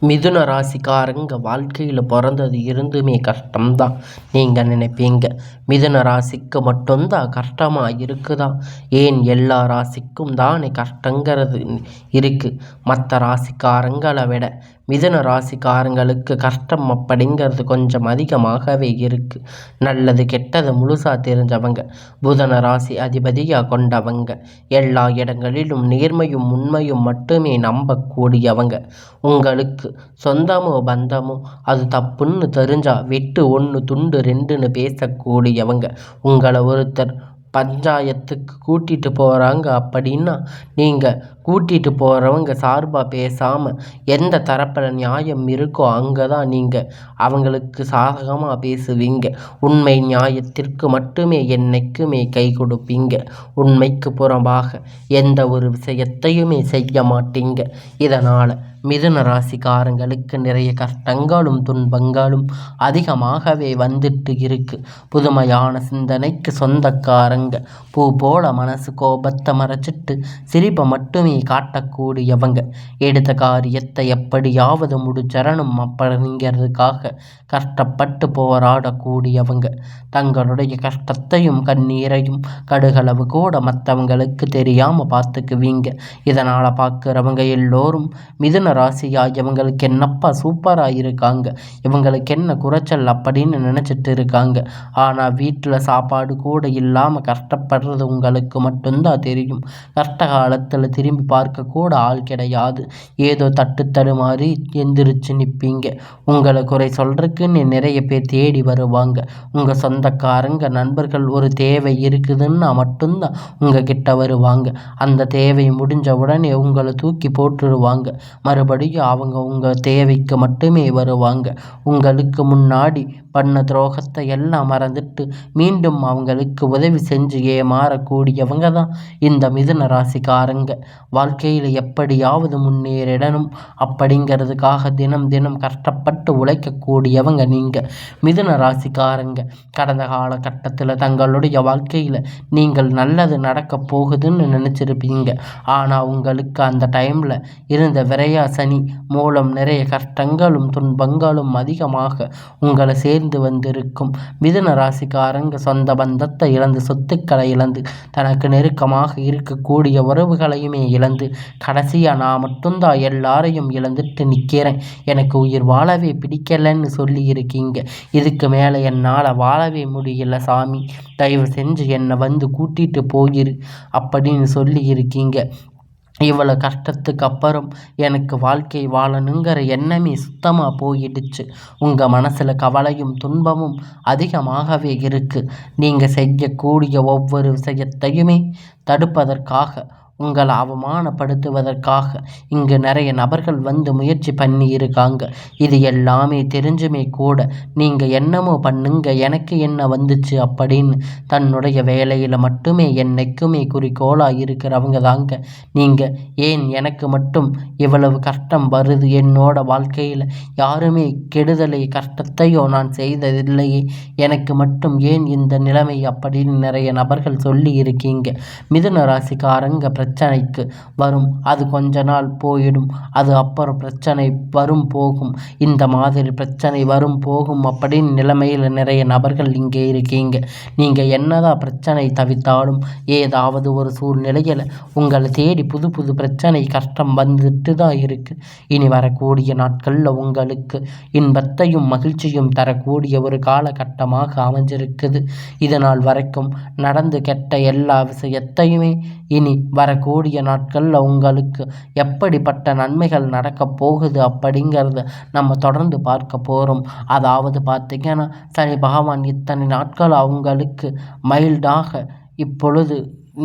மிதுன ராசிக்காரங்க வாழ்க்கையில் பிறந்தது இருந்துமே கஷ்டம்தான். நீங்கள் நினைப்பீங்க மிதுன ராசிக்கு மட்டும்தான் கஷ்டமாக இருக்குதா? ஏன் எல்லா ராசிக்கும் தானே கஷ்டங்கிறது இருக்குது. மற்ற ராசிக்காரங்களை விட மிதுன ராசிக்காரங்களுக்கு கஷ்டம் அப்படிங்கிறது கொஞ்சம் அதிகமாகவே இருக்குது. நல்லது கெட்டது முழுசாக தெரிஞ்சவங்க, புதன ராசி அதிபதியாக கொண்டவங்க, எல்லா இடங்களிலும் நேர்மையும் உண்மையும் மட்டுமே நம்பக்கூடியவங்க. உங்களுக்கு சொந்தமோ பந்தமோ அது தப்புன்னு தெரிஞ்சா வெட்டு ஒன்று துண்டு ரெண்டுன்னு பேசக்கூடியவங்க. உங்களை ஒருத்தர் பஞ்சாயத்துக்கு கூட்டிகிட்டு போகிறாங்க அப்படின்னா நீங்கள் கூட்டிகிட்டு போகிறவங்க சார்பாக பேசாமல் எந்த தரப்பில் நியாயம் இருக்கோ அங்கே தான் நீங்கள் அவங்களுக்கு சாதகமாக பேசுவீங்க. உண்மை நியாயத்திற்கு மட்டுமே என்னைக்குமே கை கொடுப்பீங்க. உண்மைக்கு புறம்பாக எந்த ஒரு விஷயத்தையுமே செய்ய மாட்டீங்க. இதனால் மிதுன ராசிக்காரங்களுக்கு நிறைய கஷ்டங்களும் துன்பங்களும் அதிகமாகவே வந்துட்டு இருக்கு. புதுமையான சிந்தனைக்கு சொந்தக்காரங்க, பூ போல மனசு கோபத்தை மறைச்சிட்டு சிரிப்பை மட்டுமே காட்டக்கூடியவங்க, எடுத்த காரியத்தை எப்படியாவது முடிச்சரணும் அப்படிங்கிறதுக்காக கஷ்டப்பட்டு போராடக்கூடியவங்க, தங்களுடைய கஷ்டத்தையும் கண்ணீரையும் கடுகளவு கூட மற்றவங்களுக்கு தெரியாமல் பார்த்துக்குவீங்க. இதனால் பார்க்குறவங்க எல்லோரும் மிதுன ராசியா இவங்களுக்கு என்னப்பா சூப்பராக இருக்காங்க, இவங்களுக்கு என்ன குறைச்சல் அப்படின்னு நினச்சிட்டு இருக்காங்க. ஆனால் வீட்டில் சாப்பாடு கூட இல்லாமல் கஷ்டப்படுறது உங்களுக்கு மட்டும்தான் தெரியும். கஷ்ட காலத்தில் திரும்பி பார்க்க கூட ஆள் கிடையாது. ஏதோ தடுமாறி எந்திரிச்சு நிற்பீங்க. உங்களை குறை சொல்கிறதுக்குன்னு நிறைய பேர் தேடி வருவாங்க. உங்கள் சொந்தக்காரங்க நண்பர்கள் ஒரு தேவை இருக்குதுன்னா மட்டும்தான் உங்ககிட்ட வருவாங்க. அந்த தேவை முடிஞ்ச உடனே உங்களை தூக்கி போட்டுருவாங்க. மறுபடியும் அவங்க உங்கள் தேவைக்கு மட்டுமே வருவாங்க. உங்களுக்கு முன்னாடி பண்ண துரோகத்தை எல்லாம் மறந்துட்டு மீண்டும் அவங்களுக்கு உதவி செஞ்சு ஏமாறக்கூடியவங்க தான் இந்த மிதுன ராசிக்காரங்க. வாழ்க்கையில் எப்படியாவது முன்னேறிடணும் அப்படிங்கிறதுக்காக தினம் தினம் கஷ்டப்பட்டு உழைக்கக்கூடியவங்க நீங்கள் மிதுன ராசிக்காரங்க. கடந்த காலகட்டத்தில் தங்களுடைய வாழ்க்கையில் நீங்கள் நல்லது நடக்க போகுதுன்னு நினச்சிருப்பீங்க. ஆனால் உங்களுக்கு அந்த டைமில் இருந்த விரையா சனி மூலம் நிறைய கஷ்டங்களும் துன்பங்களும் அதிகமாக உங்களை சேர்ந்து வந்திருக்கும். மிதுன ராசிக்காரங்க சொந்த பந்தத்தை இழந்து, சொத்துக்களை இழந்து, தனக்கு நெருக்கமாக இருக்கக்கூடிய உறவுகளையுமே இழந்து, கடைசியாக நான் மட்டும்தான் எல்லாரையும் இழந்துட்டு நிற்கிறேன், எனக்கு உயிர் வாழவே பிடிக்கலன்னு சொல்லி இருக்கீங்க. இதுக்கு மேலே என்னால் வாழவே முடியல சாமி, தயவு செஞ்சு என்னை வந்து கூட்டிகிட்டு போயிரு அப்படின்னு சொல்லி இருக்கீங்க. இவ்வளோ கஷ்டத்துக்கு அப்புறம் எனக்கு வாழ்க்கை வாழணுங்கிற எண்ணமே சுத்தமாக போயிடுச்சு. உங்கள் மனசில் கவலையும் துன்பமும் அதிகமாகவே இருக்குது. நீங்கள் செய்யக்கூடிய ஒவ்வொரு விஷயத்தையுமே தடுப்பதற்காக, உங்களை அவமானப்படுத்துவதற்காக இங்கு நிறைய நபர்கள் வந்து முயற்சி பண்ணி இருக்காங்க. இது எல்லாமே தெரிஞ்சுமே கூட நீங்கள் என்னமோ பண்ணுங்க, எனக்கு என்ன வந்துச்சு அப்படின்னு தன்னுடைய வேலையில் மட்டுமே என்னைக்குமே குறிக்கோளாக இருக்கிறவங்க தாங்க நீங்கள். ஏன் எனக்கு மட்டும் இவ்வளவு கஷ்டம் வருது, என்னோட வாழ்க்கையில் யாருமே கெடுதலை கஷ்டத்தையோ நான் செய்ததில்லையே, எனக்கு மட்டும் ஏன் இந்த நிலைமை அப்படின்னு நிறைய நபர்கள் சொல்லி இருக்கீங்க. மிதுன ராசிக்காரங்க பிரச்சனைக்கு வரும், அது கொஞ்ச நாள் போயிடும், அது அப்புறம் பிரச்சனை வரும் போகும், இந்த மாதிரி பிரச்சனை வரும் போகும் அப்படின்னு நிலைமையில் நிறைய நபர்கள் இங்கே இருக்கீங்க. நீங்கள் என்னதான் பிரச்சனை தவித்தாலும் ஏதாவது ஒரு சூழ்நிலையில் உங்களை தேடி புது புது பிரச்சனை கஷ்டம் வந்துட்டு தான் இருக்குது. இனி வரக்கூடிய நாட்களில் உங்களுக்கு இன்பத்தையும் மகிழ்ச்சியும் தரக்கூடிய ஒரு காலகட்டமாக அமைஞ்சிருக்குது. இதனால் வரைக்கும் நடந்து கெட்ட எல்லா விஷயத்தையுமே இனி வரக்கூடிய நாட்களில் உங்களுக்கு எப்படிப்பட்ட நன்மைகள் நடக்க போகுது அப்படிங்கிறத நம்ம தொடர்ந்து பார்க்க போகிறோம். அதாவது பார்த்திங்கன்னா சனி பகவான் இத்தனை நாட்கள் அவங்களுக்கு மைல்டாக இப்பொழுது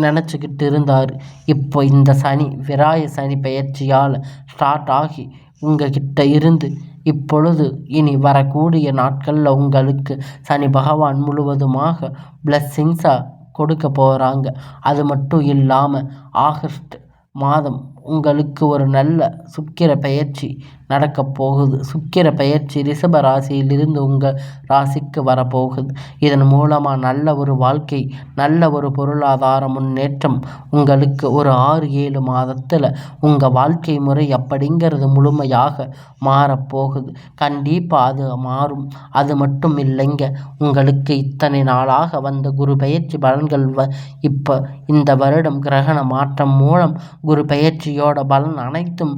நினச்சிக்கிட்டு இருந்தார். இப்போ இந்த சனி விராய சனி பெயர்ச்சியால் ஸ்டார்ட் ஆகி உங்ககிட்ட இருந்து இப்பொழுது இனி வரக்கூடிய நாட்களில் உங்களுக்கு சனி பகவான் முழுவதுமாக பிளஸ்ஸிங்ஸாக கொடுக்க போகிறாங்க. அது மட்டும் இல்லாமல் ஆகஸ்ட் மாதம் உங்களுக்கு ஒரு நல்ல சுக்கிர பெயர்ச்சி நடக்கப் போகுது. சுக்கிர பெயர்ச்சி ரிஷப ராசியிலிருந்து உங்கள் ராசிக்கு வரப்போகுது. இதன் மூலமாக நல்ல ஒரு வாழ்க்கை, நல்ல ஒரு பொருளாதார முன்னேற்றம் உங்களுக்கு ஒரு 6-7 மாதத்தில் உங்கள் வாழ்க்கை முறை அப்படிங்கிறது முழுமையாக மாறப்போகுது. கண்டிப்பாக அது மாறும். அது மட்டும் இல்லைங்க, உங்களுக்கு இத்தனை நாளாக வந்த குரு பெயர்ச்சி பலன்கள் இப்போ இந்த வருடம் கிரகண மாற்றம் மூலம் குரு பெயர்ச்சியோட பலன் அனைத்தும்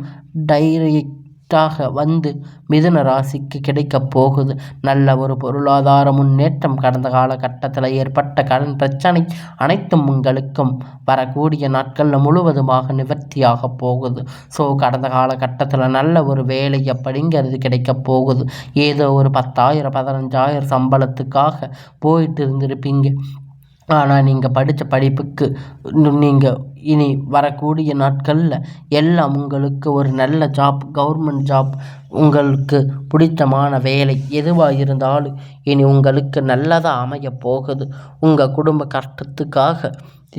டைரக்டாக வந்து மிதுன ராசிக்கு கிடைக்கப் போகுது. நல்ல ஒரு பொருளாதார முன்னேற்றம், கடந்த காலகட்டத்தில் ஏற்பட்ட கடன் பிரச்சனை அனைத்தும் உங்களுக்கும் வரக்கூடிய நாட்களில் முழுவதுமாக நிவர்த்தியாக போகுது. ஸோ கடந்த காலகட்டத்தில் நல்ல ஒரு வேலை அப்படிங்கிறது கிடைக்கப் போகுது. ஏதோ ஒரு 10,000 15,000 சம்பளத்துக்காக போயிட்டு இருந்திருப்பீங்க. ஆனால் நீங்கள் படித்த படிப்புக்கு நீங்கள் இனி வரக்கூடிய நாட்களில் எல்லாம் உங்களுக்கு ஒரு நல்ல ஜாப், கவர்மெண்ட் ஜாப், உங்களுக்கு பிடித்தமான வேலை எதுவாக இருந்தாலும் இனி உங்களுக்கு நல்லதாக அமைய போகுது. உங்கள் குடும்ப கஷ்டத்துக்காக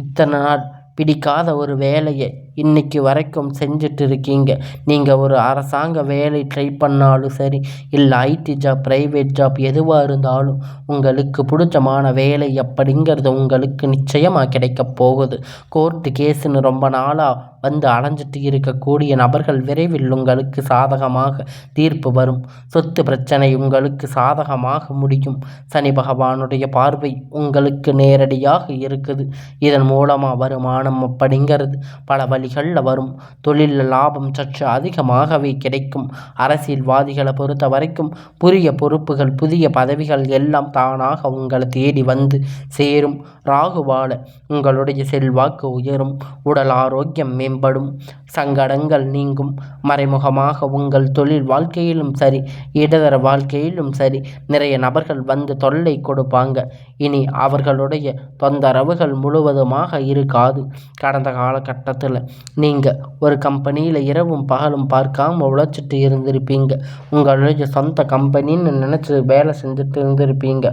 இத்தனை நாள் பிடிக்காத ஒரு வேலையை இன்னைக்கு வரைக்கும் செஞ்சுட்டு இருக்கீங்க. நீங்கள் ஒரு அரசாங்க வேலை ட்ரை பண்ணாலும் சரி, இல்லை ஐடி ஜாப், ப்ரைவேட் ஜாப் எதுவாக இருந்தாலும் உங்களுக்கு பிடிச்சமான வேலை அப்படிங்கிறது உங்களுக்கு நிச்சயமாக கிடைக்கப் போகுது. கோர்ட்டு கேஸுன்னு ரொம்ப நாளாக வந்து அலைஞ்சிட்டு இருக்கக்கூடிய நபர்கள் விரைவில் உங்களுக்கு சாதகமாக தீர்ப்பு வரும். சொத்து பிரச்சனை உங்களுக்கு சாதகமாக முடியும். சனி பகவானுடைய பார்வை உங்களுக்கு நேரடியாக இருக்குது. இதன் மூலமாக வருமானம் அப்படிங்கிறது பல வழிகளில் வரும். தொழிலில் லாபம் சற்று அதிகமாகவே கிடைக்கும். அரசியல்வாதிகளை பொறுத்த வரைக்கும் புதிய பொறுப்புகள், புதிய பதவிகள் எல்லாம் தானாக உங்களை தேடி வந்து சேரும். ராகுவால உங்களுடைய செல்வாக்கு உயரும். உடல் ஆரோக்கியம் மேம்படும். சங்கடங்கள் நீங்கும். மறைமுகமாக உங்கள் தொழில் வாழ்க்கையிலும் சரி, இடதர வாழ்க்கையிலும் சரி நிறைய நபர்கள் வந்து தொல்லை கொடுப்பாங்க. இனி அவர்களுடைய தொந்தரவுகள் முழுவதுமாக இருக்காது. கடந்த காலகட்டத்தில் நீங்கள் ஒரு கம்பெனியில் இரவும் பகலும் பார்க்காம உழைச்சிட்டு இருந்திருப்பீங்க. உங்களுடைய சொந்த கம்பெனின்னு நினச்சி வேலை செஞ்சுட்டு இருந்திருப்பீங்க.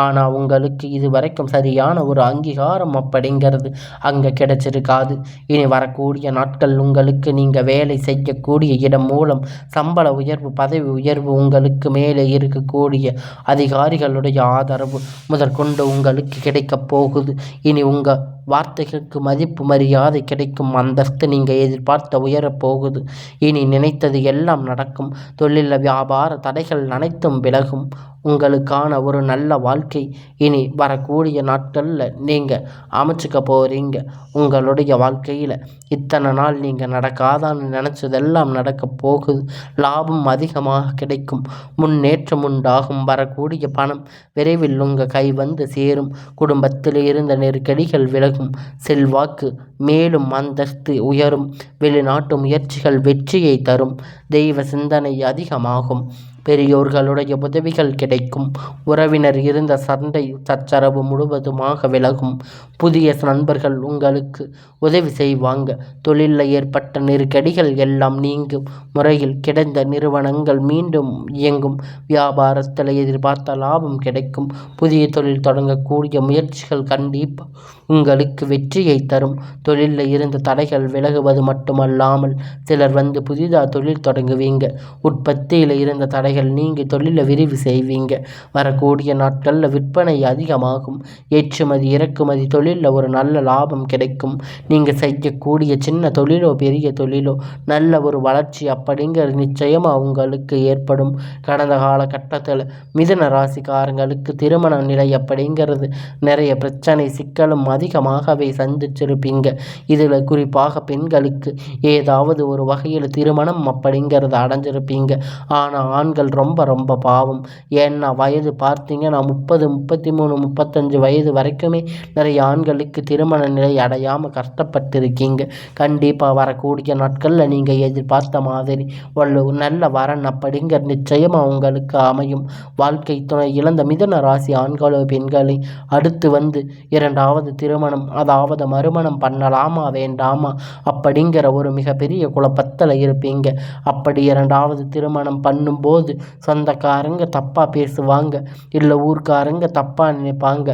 ஆனால் உங்களுக்கு இது வரைக்கும் சரியான ஒரு அங்கீகாரம் அப்படிங்கிறது அங்கே கிடைச்சிருக்காது. இனி வரக்கூடிய நாட்கள் உங்களுக்கு நீங்கள் வேலை செய்யக்கூடிய இடம் மூலம் சம்பள உயர்வு, பதவி உயர்வு, உங்களுக்கு மேலே இருக்கக்கூடிய அதிகாரிகளுடைய ஆதரவு முதற்கொண்டு உங்களுக்கு கிடைக்கப் போகுது. இனி உங்கள் வார்த்தைகளுக்கு மதிப்பு மரியாதை கிடைக்கும். அந்தஸ்து நீங்கள் எதிர்பார்த்த உயரப் போகுது. இனி நினைத்தது எல்லாம் நடக்கும். தொழில் வியாபார தடைகள் அனைத்தும் விலகும். உங்களுக்கான ஒரு நல்ல வாழ்க்கை இனி வரக்கூடிய நாட்களில் நீங்கள் அமைச்சிக்க போகிறீங்க. உங்களுடைய வாழ்க்கையில் இத்தனை நாள் நீங்கள் நடக்காதான்னு நினச்சதெல்லாம் நடக்கப் போகுது. லாபம் அதிகமாக கிடைக்கும். முன்னேற்றம் உண்டாகும். வரக்கூடிய பணம் விரைவில் உங்கள் கை வந்து சேரும். குடும்பத்தில் இருந்த நெருக்கடிகள் விலகும். செல்வாக்கு மேலும் அந்தஸ்து உயரும். வெளிநாட்டு முயற்சிகள் வெற்றியை தரும். தெய்வ சிந்தனை அதிகமாகும். பெரியோர்களுடைய உதவிகள் கிடைக்கும். உறவினர் இருந்த சண்டை சச்சரவு முழுவதுமாக விலகும். புதிய நண்பர்கள் உங்களுக்கு உதவி செய்வாங்க. தொழிலில் ஏற்பட்ட நெருக்கடிகள் எல்லாம் நீங்கும். முறையில் கிடைந்த நிறுவனங்கள் மீண்டும் இயங்கும். வியாபாரத்தில் எதிர்பார்த்த லாபம் கிடைக்கும். புதிய தொழில் தொடங்கக்கூடிய முயற்சிகள் கண்டிப்பாக உங்களுக்கு வெற்றியை தரும். தொழிலில் இருந்த தடைகள் விலகுவது மட்டுமல்லாமல் சிலர் வந்து புதிதாக தொழில் தொடங்குவீங்க. உற்பத்தியில் இருந்த தடைகள் நீங்கி தொழிலை விரிவு செய்வீங்க. வரக்கூடிய நாட்களில் விற்பனை அதிகமாகும். ஏற்றுமதி இறக்குமதி தொழிலில் ஒரு நல்ல லாபம் கிடைக்கும். நீங்கள் செய்யக்கூடிய சின்ன தொழிலோ பெரிய தொழிலோ நல்ல ஒரு வளர்ச்சி அப்படிங்கிறது நிச்சயமாக உங்களுக்கு ஏற்படும். கடந்த காலகட்டத்தில் மிதுன ராசிக்காரங்களுக்கு திருமண நிலை அப்படிங்கிறது நிறைய பிரச்சனை, சிக்கலும் அதிகமாகவே சந்திச்சிருப்பீங்க. இதில் குறிப்பாக பெண்களுக்கு ஏதாவது ஒரு வகையில் திருமணம் அப்படிங்கிறது அடைஞ்சிருப்பீங்க. ஆனால் ஆண்கள் ரொம்ப ரொம்ப பாவம். ஏன்னா வயது பார்த்தீங்கன்னா 30, 33, 35 வயது வரைக்குமே நிறைய ஆண்களுக்கு திருமண நிலை அடையாமல் கஷ்டப்பட்டிருக்கீங்க. கண்டிப்பாக வரக்கூடிய நாட்களில் நீங்கள் எதிர்பார்த்த மாதிரி ஒரு நல்ல வரன் அப்படிங்கிற நிச்சயமாக உங்களுக்கு அமையும். வாழ்க்கை துணை இழந்த மிதுன ராசி ஆண்களோ பெண்களை அடுத்து வந்து 2வது திருமணம், அதாவது மறுமணம் பண்ணலாமா வேண்டாமா அப்படிங்கிற ஒரு மிகப்பெரிய குழப்பத்தில் இருப்பீங்க. அப்படி 2வது திருமணம் பண்ணும்போது போது சொந்தக்காரங்க தப்பாக பேசுவாங்க, இல்லை ஊர்க்காரங்க தப்பாக நினைப்பாங்க,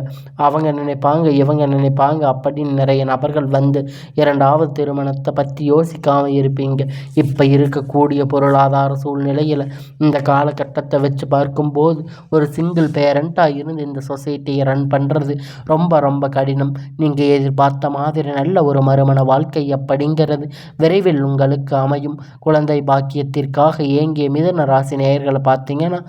அவங்க நினைப்பாங்க இவங்க நினைப்பாங்க அப்படின்னு நிறைய நபர்கள் வந்து இரண்டாவது திருமணத்தை பற்றி யோசிக்காமல் இருப்பீங்க. இப்போ இருக்கக்கூடிய பொருளாதார சூழ்நிலையில் இந்த காலகட்டத்தை வச்சு பார்க்கும்போது ஒரு சிங்கிள் பேரண்ட்டாக இருந்து இந்த சொசைட்டியை ரன் பண்ணுறது ரொம்ப ரொம்ப கடினம். நீங்கள் எதிர்பார்த்த மாதிரி நல்ல ஒரு மறுமண வாழ்க்கை அப்படிங்கிறது விரைவில் உங்களுக்கு அமையும். குழந்தை பாக்கியத்திற்காக ஏங்கிய மிதுன ராசி நேயர்களை பார்த்தீங்கன்னா,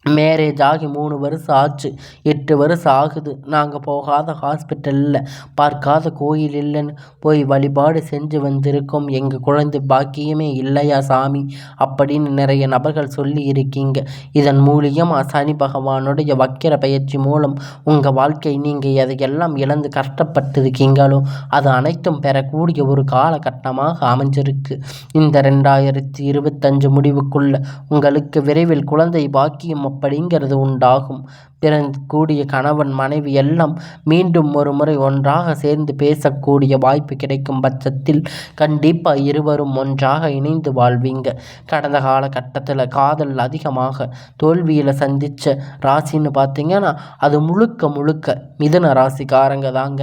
மேரேஜ் ஆகி 3 வருஷம் ஆச்சு, 8 வருஷம் ஆகுது, நாங்கள் போகாத ஹாஸ்பிட்டலில் பார்க்காத கோயில் இல்லைன்னு போய் வழிபாடு செஞ்சு வந்திருக்கோம், எங்கள் குழந்தை பாக்கியமே இல்லையா சாமி அப்படின்னு நிறைய நபர்கள் சொல்லி இருக்கீங்க. இதன் மூலியமாக சனி பகவானுடைய வக்கிர பயிற்சி மூலம் உங்கள் வாழ்க்கை நீங்கள் எதையெல்லாம் இழந்து கஷ்டப்பட்டிருக்கீங்களோ அது அனைத்தும் பெறக்கூடிய ஒரு காலகட்டமாக அமைஞ்சிருக்கு. இந்த 2025 முடிவுக்குள்ள உங்களுக்கு விரைவில் குழந்தை பாக்கியம் அப்படிங்கிறது உண்டாகும். பிறக்கக்கூடிய கணவன் மனைவி எல்லாம் மீண்டும் ஒரு முறை ஒன்றாக சேர்ந்து பேசக்கூடிய வாய்ப்பு கிடைக்கும் பட்சத்தில் கண்டிப்பாக இருவரும் ஒன்றாக இணைந்து வாழ்வீங்க. கடந்த காலகட்டத்தில் காதல் அதிகமாக தோல்வியில் சந்தித்த ராசின்னு பார்த்தீங்கன்னா அது முழுக்க மிதுன ராசிக்காரங்க தாங்க.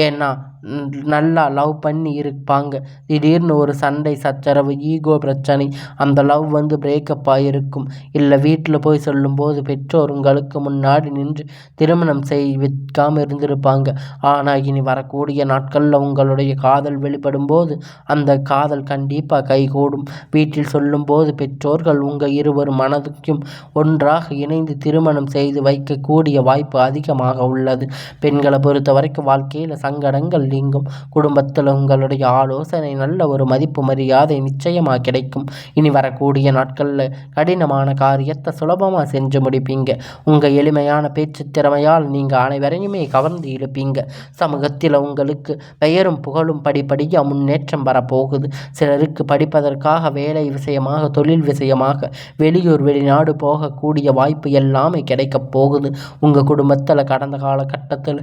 ஏன்னா நல்லா லவ் பண்ணி இருப்பாங்க, திடீர்னு ஒரு சண்டை சச்சரவு ஈகோ பிரச்சனை, அந்த லவ் வந்து பிரேக்கப் ஆகிருக்கும். இல்லை வீட்டில் போய் சொல்லும்போது பெற்றோர் உங்களுக்கு முன்னாடி நின்று திருமணம் வைக்காமல் இருந்திருப்பாங்க. ஆனால் இனி வரக்கூடிய நாட்களில் உங்களுடைய காதல் வெளிப்படும் போது அந்த காதல் கண்டிப்பாக கைகூடும். வீட்டில் சொல்லும்போது பெற்றோர்கள் உங்கள் இருவர் மனதுக்கும் ஒன்றாக இணைந்து திருமணம் செய்து வைக்கக்கூடிய வாய்ப்பு அதிகமாக உள்ளது. பெண்களை பொறுத்த வரைக்கும் வாழ்க்கையில் சங்கடங்கள் நீங்கும். குடும்பத்தில் உங்களுடைய ஆலோசனை நல்ல ஒரு மதிப்பு மரியாதை நிச்சயமாக கிடைக்கும். இனி வரக்கூடிய நாட்களில் கடினமான காரியத்தை சுலபமாக செஞ்சு முடிப்பீங்க. உங்கள் எளிமையான பேச்சு திறமையால் நீங்கள் அனைவரையுமே கவர்ந்து இழுப்பீங்க. சமூகத்தில் உங்களுக்கு பெயரும் புகழும் படிப்படியாக முன்னேற்றம் வரப்போகுது. சிலருக்கு படிப்பதற்காக வேலை விஷயமாக தொழில் விஷயமாக வெளியூர் வெளிநாடு போகக்கூடிய வாய்ப்பு எல்லாமே கிடைக்கப் போகுது. உங்கள் குடும்பத்தில் கடந்த காலகட்டத்தில்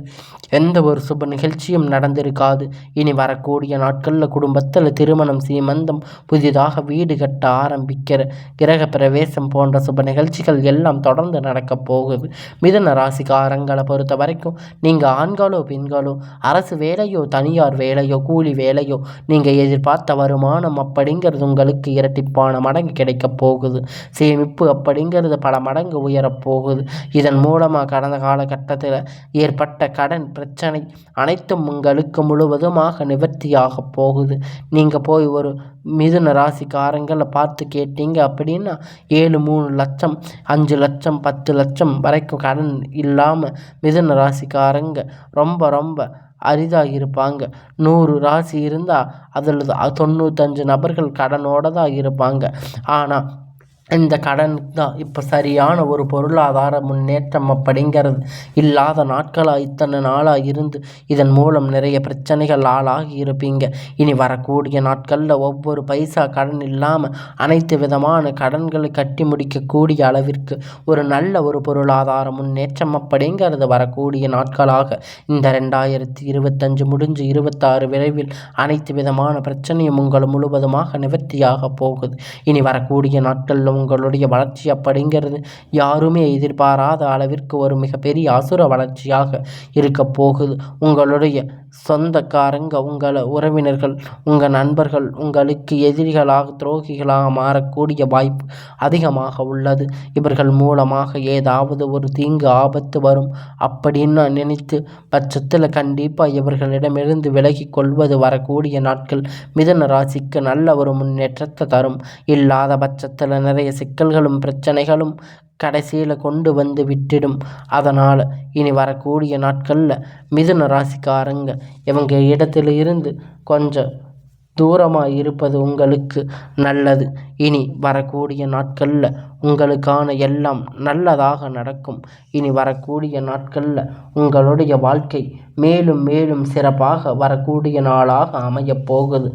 எந்த ஒரு சுப நிகழ்ச்சியும் நடந்திருக்காது. இனி வரக்கூடிய நாட்களில் குடும்பத்தில் திருமணம், சீமந்தம், புதிதாக வீடு கட்ட ஆரம்பிக்கிற கிரக பிரவேசம் போன்ற சுப நிகழ்ச்சிகள் எல்லாம் தொடர்ந்து நடக்கப் போகுது. மிதுன ராசிக்காரங்களை பொறுத்த வரைக்கும் நீங்கள் ஆண்களோ பெண்களோ அரசு வேலையோ தனியார் வேலையோ கூலி வேலையோ நீங்கள் எதிர்பார்த்த வருமானம் அப்படிங்கிறது உங்களுக்கு இரட்டிப்பான மடங்கு கிடைக்கப் போகுது. சேமிப்பு அப்படிங்கிறது பல மடங்கு உயரப்போகுது. இதன் மூலமாக கடந்த காலகட்டத்தில் ஏற்பட்ட கடன் பிரச்சனை அனைத்தும் உங்களுக்கு முழுவதுமாக நிவர்த்தியாக போகுது. நீங்கள் போய் ஒரு மிதுன ராசிக்காரங்களை பார்த்து கேட்டீங்க அப்படின்னா 7-3 லட்சம் 5 லட்சம் 10 லட்சம் வரைக்கும் கடன் இல்லாமல் மிதுன ராசிக்காரங்க ரொம்ப அரிதாக இருப்பாங்க. 100 ராசி இருந்தால் அதில் 95 நபர்கள் கடனோடு தான் இருப்பாங்க. ஆனால் இந்த கடன் தான் இப்போ சரியான ஒரு பொருளாதார முன்னேற்றம் அப்படிங்கிறது இல்லாத நாட்களாக இத்தனை நாளாக இருந்து இதன் மூலம் நிறைய பிரச்சனைகள் ஆளாகி இருப்பீங்க. இனி வரக்கூடிய நாட்களில் ஒவ்வொரு பைசா கடன் இல்லாமல் அனைத்து விதமான கடன்களை கட்டி முடிக்கக்கூடிய அளவிற்கு ஒரு நல்ல ஒரு பொருளாதார முன்னேற்றம் அப்படிங்கிறது வரக்கூடிய நாட்களாக இந்த 2025 முடிஞ்சு 26 விரைவில் அனைத்து விதமான பிரச்சனையும் உங்கள் முழுவதுமாக நிவர்த்தியாக போகுது. இனி வரக்கூடிய நாட்களில் உங்களுடைய வளர்ச்சி அப்படிங்கிறது யாருமே எதிர்பாராத அளவிற்கு ஒரு மிகப்பெரிய அசுர வளர்ச்சியாக இருக்க போகுது. உங்களுடைய சொந்தக்காரங்க, உங்கள் உறவினர்கள், உங்கள் நண்பர்கள் உங்களுக்கு எதிரிகளாக துரோகிகளாக மாறக்கூடிய வாய்ப்பு அதிகமாக உள்ளது. இவர்கள் மூலமாக ஏதாவது ஒரு தீங்கு ஆபத்து வரும் அப்படின்னு நினைத்து பட்சத்தில் கண்டிப்பாக இவர்களிடமிருந்து விலகி கொள்வது வரக்கூடிய நாட்கள் மிதுன ராசிக்கு நல்ல ஒரு முன்னேற்றத்தை தரும். இல்லாத பட்சத்தில் நிறைய சிக்கல்களும் பிரச்சனைகளும் கடைசியில் கொண்டு வந்து விட்டுடும். அதனால் இனி வரக்கூடிய நாட்களில் மிதுன ராசிக்காரங்க இவங்க இடத்துல இருந்து கொஞ்சம் தூரமாக இருப்பது உங்களுக்கு நல்லது. இனி வரக்கூடிய நாட்களில் உங்களுக்கான எல்லாம் நல்லதாக நடக்கும். இனி வரக்கூடிய நாட்களில் உங்களுடைய வாழ்க்கை மேலும் மேலும் சிறப்பாக வரக்கூடிய நாளாக அமையப் போகுது.